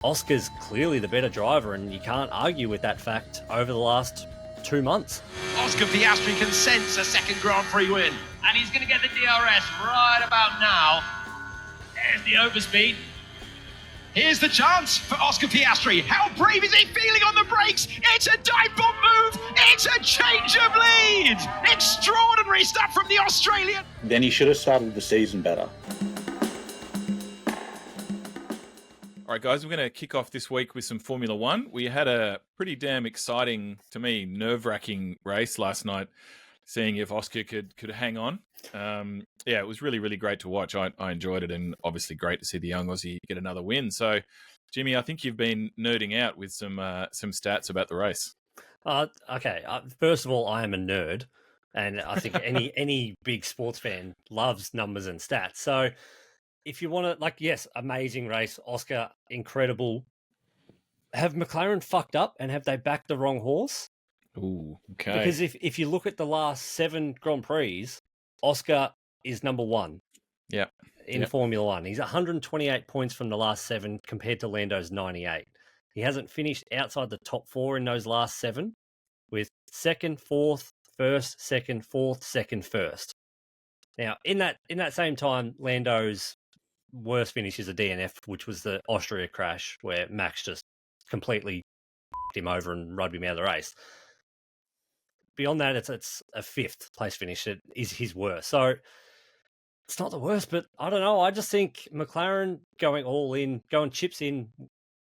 Oscar's clearly the better driver, and you can't argue with that fact over the last 2 months. Oscar Piastri can sense a second Grand Prix win. And he's going to get the DRS right about now. There's the overspeed. Here's the chance for Oscar Piastri. How brave is he feeling on the brakes? It's a dive bomb move. It's a change of lead. Extraordinary stuff from the Australian. Then he should have started the season better. All right, guys, we're going to kick off this week with some Formula One. We had a pretty damn exciting, to me, nerve-wracking race last night, seeing if Oscar could hang on. It was really, really great to watch. I enjoyed it, and obviously great to see the young Aussie get another win. So, Jimmy, I think you've been nerding out with some stats about the race. Okay. First of all, I am a nerd, and I think any big sports fan loves numbers and stats. So, if you want to, yes, amazing race, Oscar, incredible. Have McLaren fucked up, and have they backed the wrong horse? Ooh, okay. Because if you look at the last 7 Grand Prix, Oscar is number 1. Yeah. In Formula One. He's 128 points from the last 7 compared to Lando's 98. He hasn't finished outside the top 4 in those last 7, with 2nd, 4th, 1st, 2nd, 4th, 2nd, 1st. Now, in that same time, Lando's worst finish is a DNF, which was the Austria crash, where Max just completely him over and rubbed him out of the race. Beyond that, it's a 5th place finish. It is his worst. So it's not the worst, but I don't know. I just think McLaren going all in, going chips in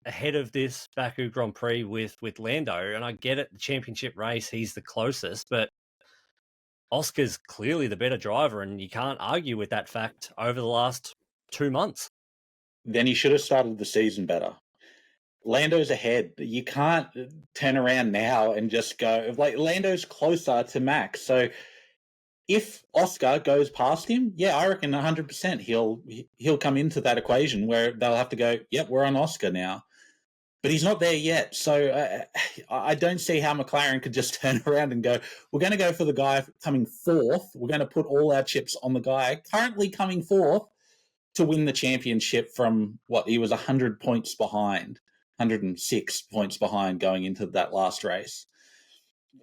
ahead of this Baku Grand Prix with Lando, and I get it, the championship race, he's the closest, but Oscar's clearly the better driver, and you can't argue with that fact over the last 2 months. Then he should have started the season better. Lando's ahead. You can't turn around now and just go, Lando's closer to Max. So if Oscar goes past him, I reckon 100% he'll come into that equation where they'll have to go, yep, we're on Oscar now. But he's not there yet. So I don't see how McLaren could just turn around and go, we're going to go for the guy coming 4th. We're going to put all our chips on the guy currently coming 4th to win the championship from he was 100 points behind. 106 points behind going into that last race.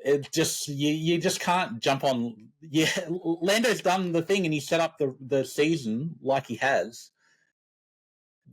It just you just can't jump on. Yeah, Lando's done the thing and he set up the season like he has.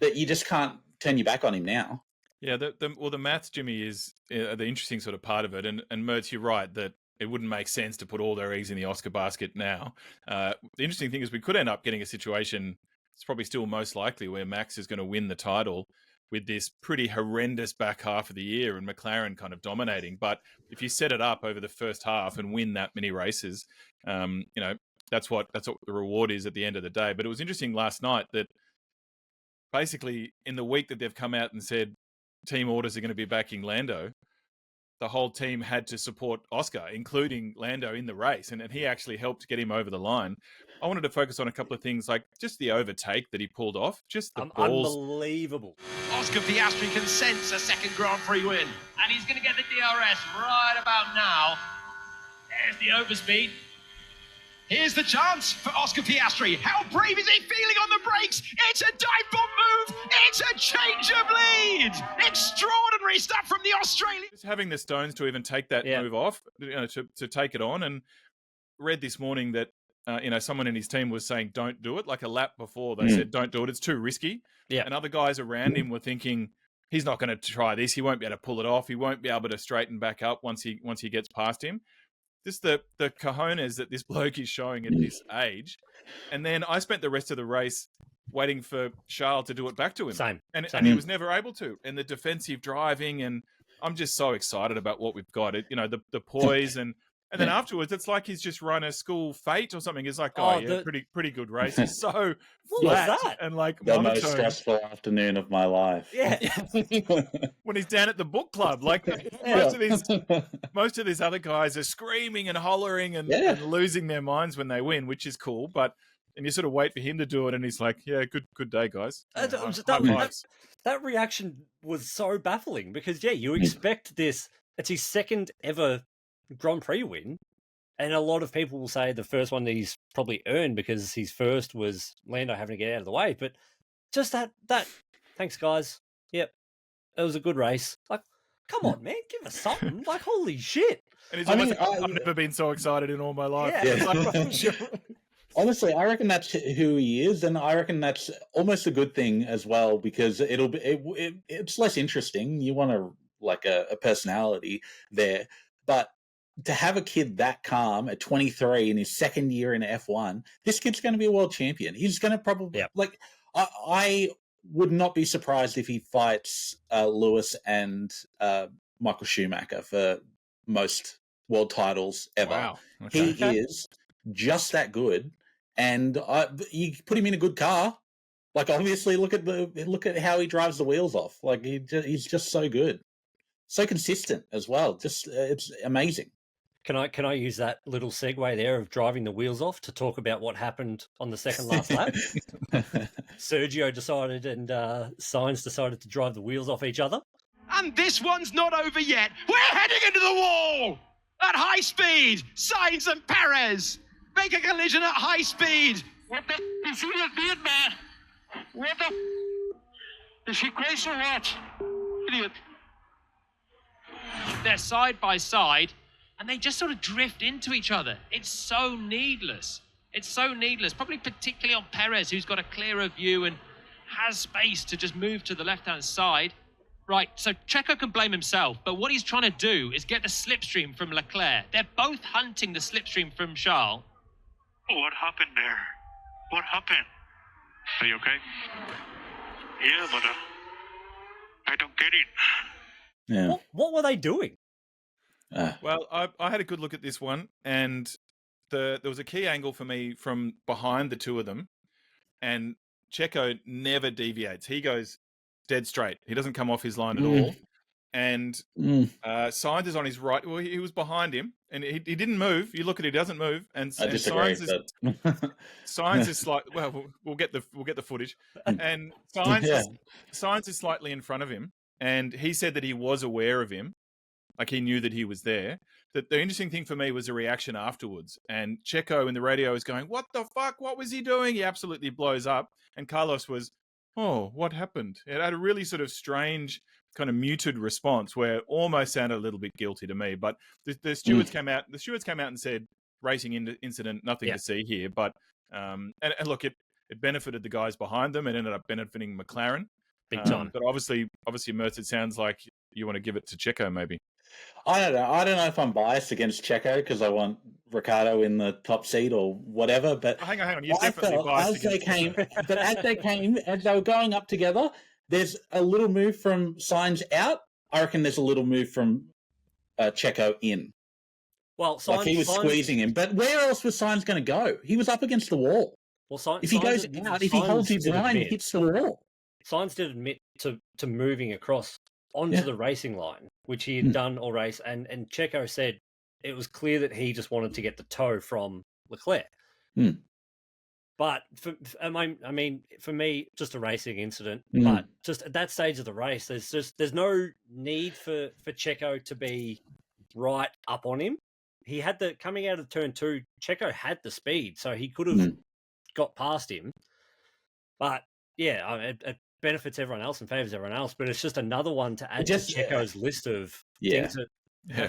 That you just can't turn your back on him now. Yeah, the maths, Jimmy, is the interesting sort of part of it. And Mertz, you're right that it wouldn't make sense to put all their eggs in the Oscar basket now. The interesting thing is we could end up getting a situation. It's probably still most likely where Max is going to win the title with this pretty horrendous back half of the year and McLaren kind of dominating. But if you set it up over the first half and win that many races, that's what the reward is at the end of the day. But it was interesting last night that basically in the week that they've come out and said team orders are going to be backing Lando, the whole team had to support Oscar, including Lando in the race. And he actually helped get him over the line. I wanted to focus on a couple of things, like just the overtake that he pulled off, just the balls. Unbelievable. Oscar Piastri can sense a second Grand Prix win. And he's going to get the DRS right about now. There's the overspeed. Here's the chance for Oscar Piastri. How brave is he feeling on the brakes? It's a dive bomb move. It's a change of lead. Extraordinary stuff from the Australian. Just having the stones to even take that move off, to take it on. And read this morning that someone in his team was saying, don't do it. Like a lap before they said, don't do it. It's too risky. Yeah. And other guys around him were thinking, he's not going to try this. He won't be able to pull it off. He won't be able to straighten back up once he gets past him. Just the cojones that this bloke is showing at this age. And then I spent the rest of the race waiting for Charles to do it back to him. Same. And he was never able to. And the defensive driving, and I'm just so excited about what we've got. The poise and then afterwards, it's like he's just run a school fate or something. It's like, pretty good race. He's so flat and like the monotone. most stressful afternoon of my life. Yeah. When he's down at the book club, like most of these other guys are screaming and hollering and losing their minds when they win, which is cool. But and you sort of wait for him to do it, and he's like, "Yeah, good day, guys." That reaction was so baffling because you expect this. It's his 2nd ever Grand Prix win, and a lot of people will say the first one that he's probably earned because his first was Lando having to get out of the way. But just that thanks guys. Yep, it was a good race. Like, come on, man, give us something. Like, holy shit. And he's almost like, I've never been so excited in all my life. Yeah. It's like, Honestly, I reckon that's who he is, and I reckon that's almost a good thing as well, because it's less interesting. You want a personality there, but to have a kid that calm at 23 in his second year in F1, this kid's going to be a world champion. He's going to probably I would not be surprised if he fights Lewis and Michael Schumacher for most world titles ever. Wow. Okay. He is just that good. And you put him in a good car. Like, obviously, look at how he drives the wheels off. Like, he's just so good, so consistent as well. Just it's amazing. Can I use that little segue there of driving the wheels off to talk about what happened on the second last lap? Sergio decided and Sainz decided to drive the wheels off each other. And this one's not over yet. We're heading into the wall at high speed. Sainz and Perez make a collision at high speed. What the is he did, man? What the? Is she crazy or what? Idiot. They're side by side, and they just sort of drift into each other. It's so needless. It's so needless, probably particularly on Perez, who's got a clearer view and has space to just move to the left-hand side. Right, so Checo can blame himself, but what he's trying to do is get the slipstream from Leclerc. They're both hunting the slipstream from Charles. What happened there? What happened? Are you okay? Yeah, but I don't get it. Yeah. What were they doing? Well, I had a good look at this one, and there was a key angle for me from behind the two of them, and Checo never deviates. He goes dead straight. He doesn't come off his line at all. And Sainz is on his right. Well, he was behind him, and he didn't move. You look at it, he doesn't move. And I disagree. Sainz is slightly. Well, we'll get the footage. And Sainz is slightly in front of him, and he said that he was aware of him, like he knew that he was there. That the interesting thing for me was the reaction afterwards. And Checo in the radio is going, "What the fuck? What was he doing?" He absolutely blows up. And Carlos was, "Oh, what happened?" It had a really sort of strange, kind of muted response where almost sounded a little bit guilty to me. But the stewards came out. The stewards came out and said, "Racing incident, nothing to see here." But and look, it benefited the guys behind them. It ended up benefiting McLaren Big time. But obviously, Mertz, it sounds like you want to give it to Checo, maybe. I don't know. I don't know if I'm biased against Checo because I want Ricciardo in the top seat or whatever. But hang on. You're definitely biased as they were going up together, there's a little move from Sainz out. I reckon there's a little move from Checo in. Well, like he was squeezing him. But where else was Sainz going to go? He was up against the wall. Well, if he goes out, if he holds his line, he hits the wall. Sainz did admit to moving across onto the racing line, which he had done all race, and Checo said it was clear that he just wanted to get the toe from Leclerc. But for me, just a racing incident. But just at that stage of the race, there's no need for Checo to be right up on him. He had coming out of turn 2, Checo had the speed, so he could have got past him. But yeah, it benefits everyone else and favors everyone else, but it's just another one to add to Checo's list of things that...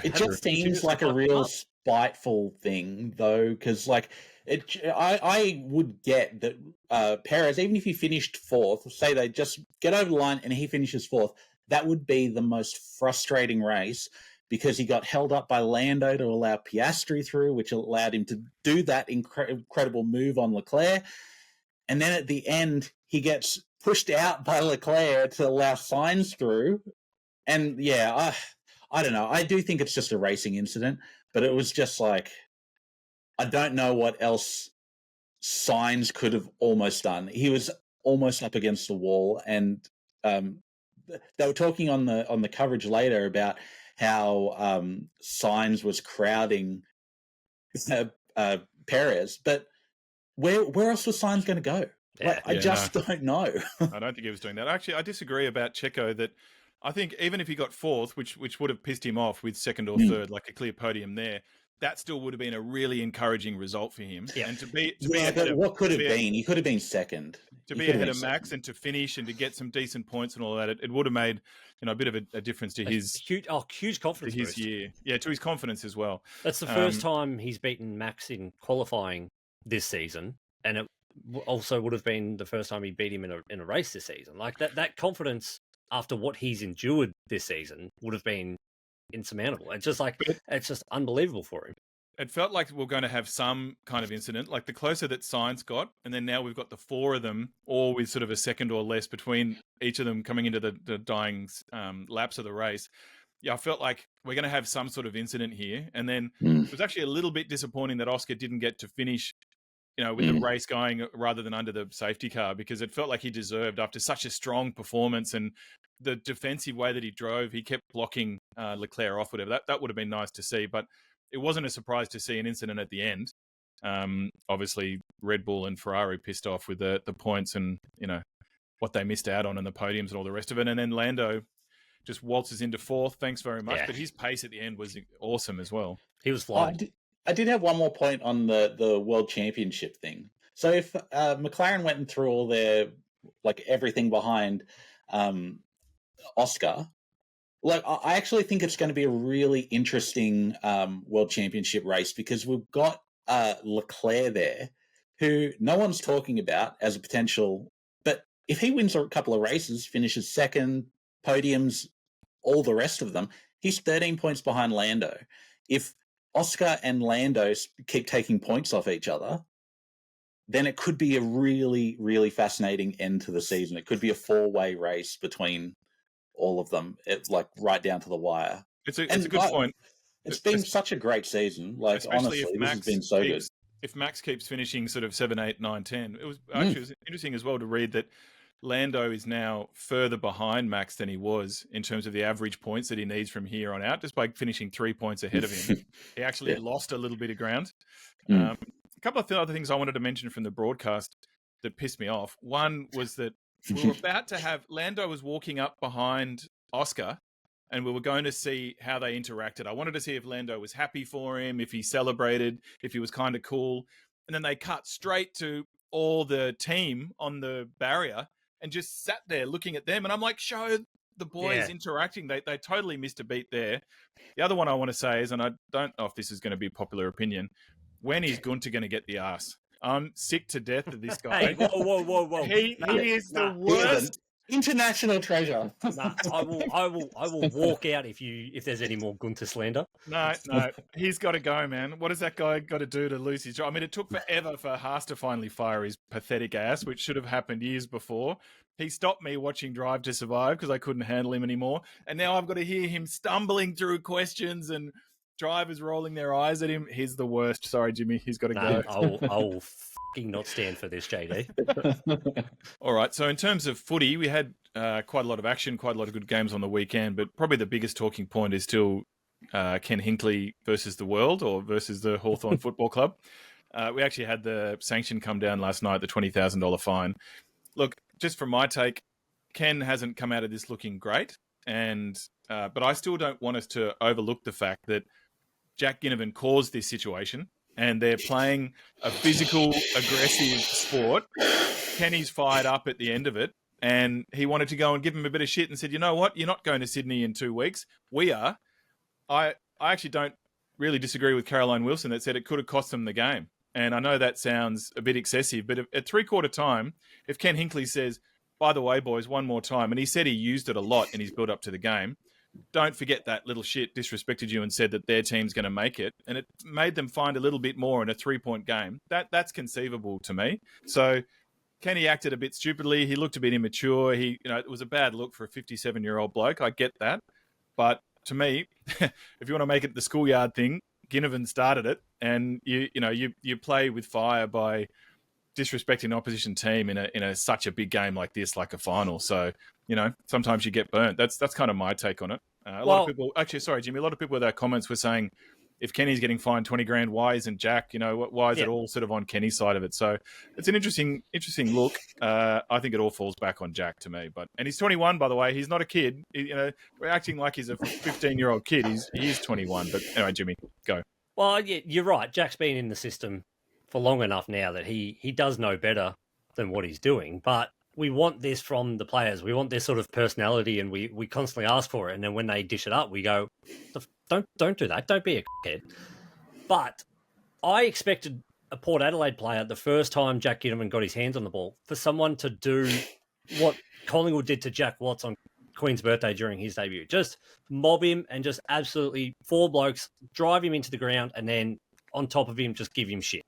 It just seems like a real spiteful thing, though, because I would get that Perez, even if he finished fourth, say they just get over the line and he finishes fourth, that would be the most frustrating race because he got held up by Lando to allow Piastri through, which allowed him to do that incredible move on Leclerc. And then at the end, he gets pushed out by Leclerc to allow Sainz through. And yeah, I don't know. I do think it's just a racing incident, but it was just like, I don't know what else Sainz could have almost done. He was almost up against the wall, and they were talking on the coverage later about how Sainz was crowding Perez, but where else was Sainz going to go? I don't know. I don't think he was doing that. Actually, I disagree about Checo that I think even if he got fourth, which would have pissed him off with second or third, like a clear podium there, that still would have been a really encouraging result for him. Yeah. And to be Yeah, ahead but of, what could have been? He could have been second. to He be could have ahead been of Max second. and to finish and to get some decent points and all that, it would have made a bit of a difference to his huge confidence his boost. year. Yeah, to his confidence as well. That's the first time he's beaten Max in qualifying this season, and it also would have been the first time he beat him in a race this season. Like that confidence after what he's endured this season would have been insurmountable. It's just unbelievable for him. It felt like we're going to have some kind of incident, like the closer that Sainz got, and then now we've got the four of them, all with sort of a second or less between each of them coming into the dying laps of the race. Yeah, I felt like we're going to have some sort of incident here. And then it was actually a little bit disappointing that Oscar didn't get to finish, with the race going rather than under the safety car, because it felt like he deserved, after such a strong performance and the defensive way that he drove, he kept blocking Leclerc off, whatever. That would have been nice to see, but it wasn't a surprise to see an incident at the end. Obviously, Red Bull and Ferrari pissed off with the points and, what they missed out on and the podiums and all the rest of it. And then Lando just waltzes into fourth. Thanks very much. Yeah. But his pace at the end was awesome as well. He was flying. I did have one more point on the World Championship thing. So if McLaren went and threw all their, everything behind Oscar, I actually think it's going to be a really interesting World Championship race, because we've got Leclerc there, who no one's talking about as a potential, but if he wins a couple of races, finishes second, podiums, all the rest of them, he's 13 points behind Lando. If Oscar and Lando keep taking points off each other, then it could be a really, really fascinating end to the season. It could be a four-way race between all of them, right down to the wire. It's a good point. It's been such a great season. Honestly, this has been so good. If Max keeps finishing sort of 7, 8, 9, 10, it was interesting as well to read that Lando is now further behind Max than he was in terms of the average points that he needs from here on out, just by finishing 3 points ahead of him. He actually lost a little bit of ground. A couple of other things I wanted to mention from the broadcast that pissed me off. One was that we were about to have Lando was walking up behind Oscar, and we were going to see how they interacted. I wanted to see if Lando was happy for him, if he celebrated, if he was kind of cool. And then they cut straight to all the team on the barrier and just sat there looking at them. And I'm like, show the boys interacting. They totally missed a beat there. The other one I want to say is, and I don't know if this is going to be a popular opinion, when is Gunter going to get the arse? I'm sick to death of this guy. Hey, whoa. He is the worst. International treasure. I will walk out if there's any more Gunter slander. No, he's got to go, man. What has that guy got to do to lose his job? I mean, it took forever for Haas to finally fire his pathetic ass, which should have happened years before. He stopped me watching Drive to Survive because I couldn't handle him anymore. And now I've got to hear him stumbling through questions and drivers rolling their eyes at him. He's the worst. Sorry, Jimmy. He's got to go. I will fucking not stand for this, JD. All right. So in terms of footy, we had quite a lot of action, quite a lot of good games on the weekend, but probably the biggest talking point is still Ken Hinkley versus the world, or versus the Hawthorn Football Club. We actually had the sanction come down last night, the $20,000 fine. Look, just from my take, Ken hasn't come out of this looking great, but I still don't want us to overlook the fact that Jack Ginnivan caused this situation, and they're playing a physical, aggressive sport. Kenny's fired up at the end of it, and he wanted to go and give him a bit of shit and said, you know what, you're not going to Sydney in 2 weeks. We are. I actually don't really disagree with Caroline Wilson that said it could have cost them the game. And I know that sounds a bit excessive, but at three-quarter time, if Ken Hinkley says, by the way, boys, one more time, and he said he used it a lot in his build-up to the game, don't forget that little shit disrespected you and said that their team's going to make it, and it made them find a little bit more in a 3-point game. That's conceivable to me. So Kenny acted a bit stupidly. He looked a bit immature. It was a bad look for a 57-year-old bloke. I get that. But to me, if you want to make it the schoolyard thing, Ginnivan started it, and you play with fire by disrespecting an opposition team in such a big game like this, like a final. So, sometimes you get burnt. That's kind of my take on it. A lot of people, actually, sorry, Jimmy, a lot of people with our comments were saying, if Kenny's getting fined 20 grand, why isn't Jack? Why is it all sort of on Kenny's side of it? So it's an interesting look. I think it all falls back on Jack to me. And he's 21, by the way. He's not a kid. We're acting like he's a 15-year-old kid. He is 21. But anyway, Jimmy, go. Well, yeah, you're right. Jack's been in the system for long enough now that he does know better than what he's doing. But we want this from the players. We want this sort of personality, and we constantly ask for it. And then when they dish it up, we go, don't do that. Don't be a kid. But I expected a Port Adelaide player the first time Jack Ginnivan got his hands on the ball for someone to do what Collingwood did to Jack Watts on Queen's birthday during his debut. Just mob him and just absolutely 4 blokes, drive him into the ground, and then on top of him, just give him shit.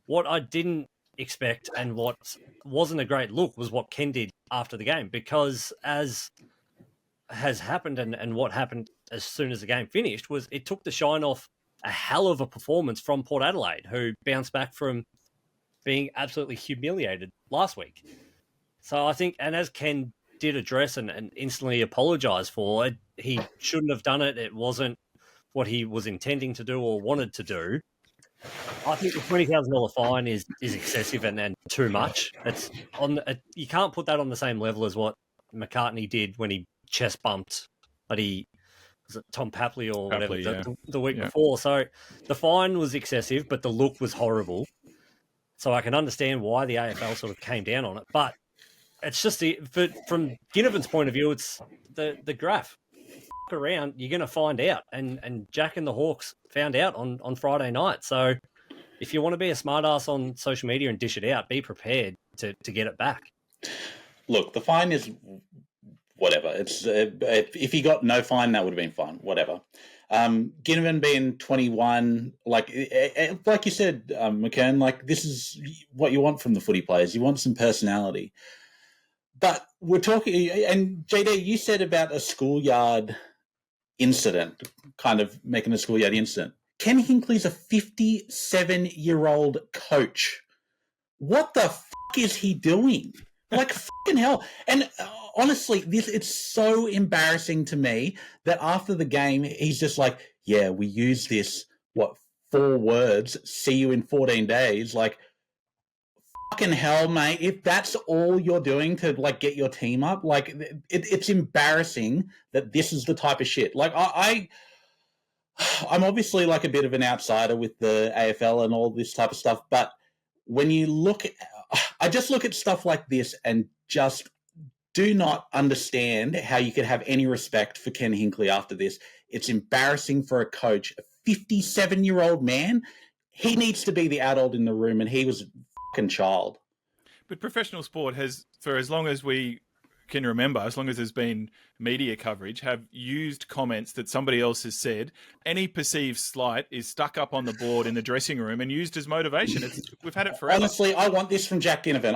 What I didn't expect and what wasn't a great look was what Ken did after the game, because as has happened and what happened as soon as the game finished was it took the shine off a hell of a performance from Port Adelaide, who bounced back from being absolutely humiliated last week. So I think, and as Ken did address and instantly apologise for it, he shouldn't have done it. It wasn't what he was intending to do or wanted to do. I think the $20,000 fine is excessive and too much. It's on. You can't put that on the same level as what McCartney did when he chest bumped, but was it Tom Papley or whatever the week before. So the fine was excessive, but the look was horrible. So I can understand why the AFL sort of came down on it, but it's just from Ginnivan's point of view, it's the graph. Fuck around, you're going to find out, and Jack and the Hawks found out on Friday night. So if you want to be a smartass on social media and dish it out, be prepared to get it back. Look, the fine is whatever. It's if he got no fine, that would have been fine. Whatever. Ginnivan being 21, like you said, McKern, like this is what you want from the footy players. You want some personality. But we're talking, and JD, you said about a schoolyard incident, kind of making a schoolyard incident. Ken Hinkley's a 57-year-old coach. What the fuck is he doing? Like, fucking hell. And honestly, it's so embarrassing to me that after the game, he's just like, yeah, we use this, 4 words, see you in 14 days. Like, fucking hell, mate. If that's all you're doing to, like, get your team up, like, it's embarrassing that this is the type of shit. Like, I'm obviously, like, a bit of an outsider with the AFL and all this type of stuff, but when you look at, I just look at stuff like this and just do not understand how you could have any respect for Ken Hinkley after this. It's embarrassing for a coach, a 57-year-old man. He needs to be the adult in the room, and he was a fucking child. But professional sport has, for as long as we can remember, as long as there's been media coverage, have used comments that somebody else has said. Any perceived slight is stuck up on the board in the dressing room and used as motivation. We've had it forever. Honestly, I want this from Jack Ginnivan.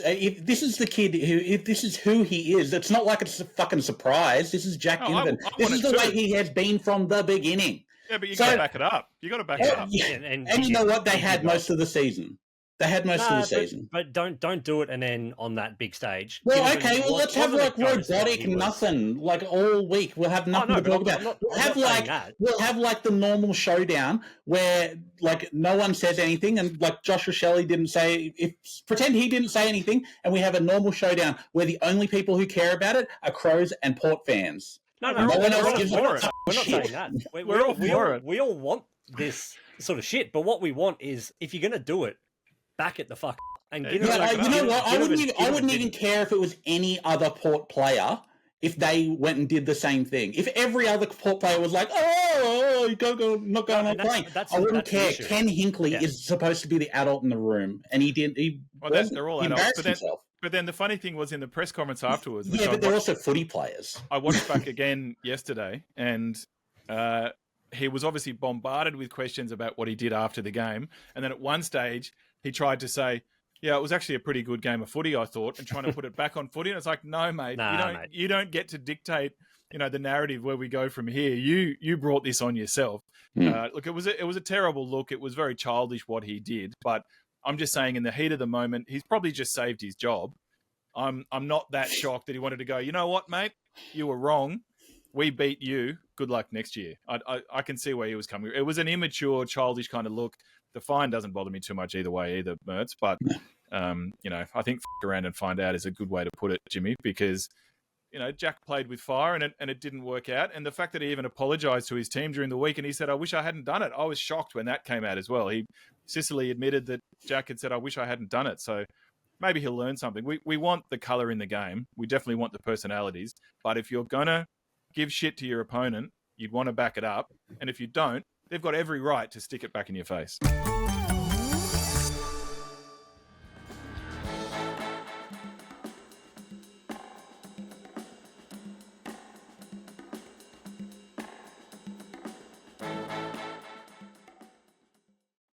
If this is the kid if this is who he is, it's not like it's a fucking surprise. This is Jack Ginnivan. This is the way he has been from the beginning. Yeah, but you got to back it up. You got to back it up. Yeah, and you know what? They had most of the season. They had most of the season. But don't do it and then on that big stage. Well, let's have like robotic nothing like all week. We'll have nothing to talk about. We'll have like the normal showdown where like no one says anything and like Josh Shelley didn't say pretend he didn't say anything, and we have a normal showdown where the only people who care about it are Crows and Port fans. No one else gives a shit. We're not saying that. We're all for it. We all want this sort of shit, but what we want is if you're going to do it, back it the fuck up. And you know what? I wouldn't even care if it was any other Port player if they went and did the same thing. If every other Port player was like, you go, not going on playing, I wouldn't care. Ken Hinkley is supposed to be the adult in the room, and he didn't. They're all adults. But then the funny thing was in the press conference afterwards. Yeah, but they're also footy players. I watched back again yesterday, and he was obviously bombarded with questions about what he did after the game. And then at one stage, he tried to say, yeah, it was actually a pretty good game of footy, I thought, and trying to put it back on footy. And it's like, no, mate, you don't get to dictate, the narrative where we go from here. You brought this on yourself. Look, it was a terrible look. It was very childish what he did. But I'm just saying, in the heat of the moment, he's probably just saved his job. I'm not that shocked that he wanted to go, you know what, mate? You were wrong. We beat you. Good luck next year. I can see where he was coming. It was an immature, childish kind of look. The fine doesn't bother me too much either way, Mertz. But, I think f*** around and find out is a good way to put it, Jimmy, because Jack played with fire and it didn't work out. And the fact that he even apologised to his team during the week and he said, I wish I hadn't done it. I was shocked when that came out as well. Sicily admitted that Jack had said, I wish I hadn't done it. So maybe he'll learn something. We want the colour in the game. We definitely want the personalities. But if you're going to give shit to your opponent, you'd want to back it up. And if you don't, they've got every right to stick it back in your face.